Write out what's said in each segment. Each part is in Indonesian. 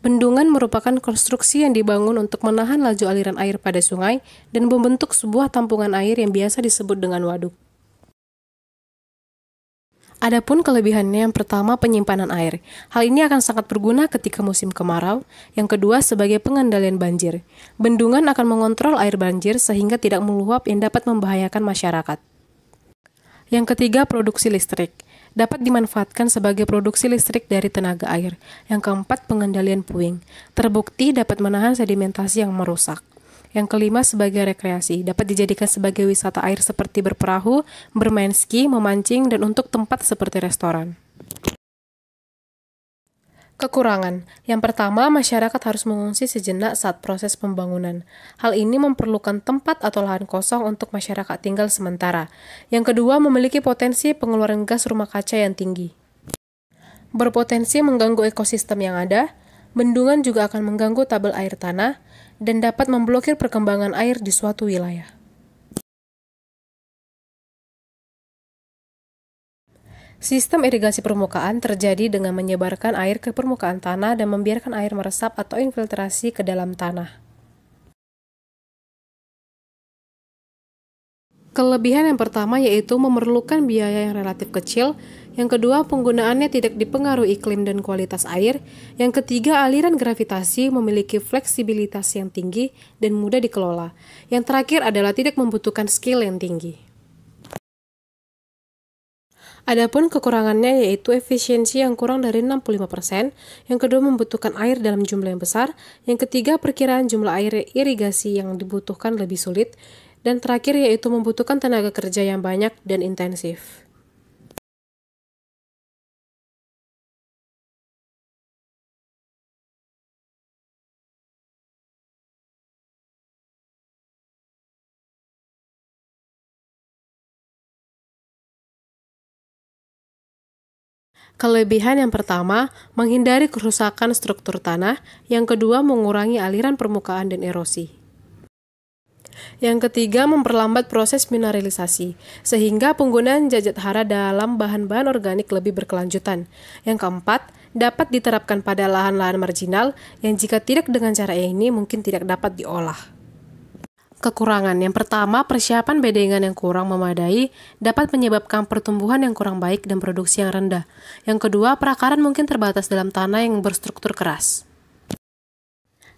Bendungan merupakan konstruksi yang dibangun untuk menahan laju aliran air pada sungai dan membentuk sebuah tampungan air yang biasa disebut dengan waduk. Adapun kelebihannya, yang pertama penyimpanan air. Hal ini akan sangat berguna ketika musim kemarau. Yang kedua sebagai pengendalian banjir. Bendungan akan mengontrol air banjir sehingga tidak meluap yang dapat membahayakan masyarakat. Yang ketiga, produksi listrik. Dapat dimanfaatkan sebagai produksi listrik dari tenaga air. Yang keempat, pengendalian puing. Terbukti dapat menahan sedimentasi yang merusak. Yang kelima, sebagai rekreasi. Dapat dijadikan sebagai wisata air seperti berperahu, bermain ski, memancing, dan untuk tempat seperti restoran. Kekurangan. Yang pertama, masyarakat harus mengungsi sejenak saat proses pembangunan. Hal ini memerlukan tempat atau lahan kosong untuk masyarakat tinggal sementara. Yang kedua, memiliki potensi pengeluaran gas rumah kaca yang tinggi. Berpotensi mengganggu ekosistem yang ada, bendungan juga akan mengganggu tabel air tanah, dan dapat memblokir perkembangan air di suatu wilayah. Sistem irigasi permukaan terjadi dengan menyebarkan air ke permukaan tanah dan membiarkan air meresap atau infiltrasi ke dalam tanah. Kelebihan yang pertama yaitu memerlukan biaya yang relatif kecil, yang kedua penggunaannya tidak dipengaruhi iklim dan kualitas air, yang ketiga aliran gravitasi memiliki fleksibilitas yang tinggi dan mudah dikelola, yang terakhir adalah tidak membutuhkan skill yang tinggi. Adapun kekurangannya yaitu efisiensi yang kurang dari 65%, yang kedua membutuhkan air dalam jumlah yang besar, yang ketiga perkiraan jumlah air irigasi yang dibutuhkan lebih sulit, dan terakhir yaitu membutuhkan tenaga kerja yang banyak dan intensif. Kelebihan yang pertama, menghindari kerusakan struktur tanah, yang kedua mengurangi aliran permukaan dan erosi. Yang ketiga, memperlambat proses mineralisasi, sehingga penggunaan zat hara dalam bahan-bahan organik lebih berkelanjutan. Yang keempat, dapat diterapkan pada lahan-lahan marginal yang jika tidak dengan cara ini mungkin tidak dapat diolah. Kekurangan yang pertama, persiapan bedengan yang kurang memadai dapat menyebabkan pertumbuhan yang kurang baik dan produksi yang rendah. Yang kedua, perakaran mungkin terbatas dalam tanah yang berstruktur keras.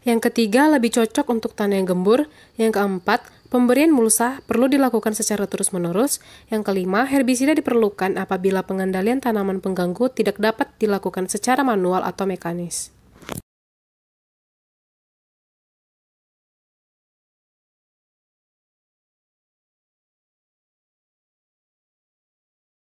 Yang ketiga, lebih cocok untuk tanah yang gembur. Yang keempat, pemberian mulsa perlu dilakukan secara terus-menerus. Yang kelima, herbisida diperlukan apabila pengendalian tanaman pengganggu tidak dapat dilakukan secara manual atau mekanis.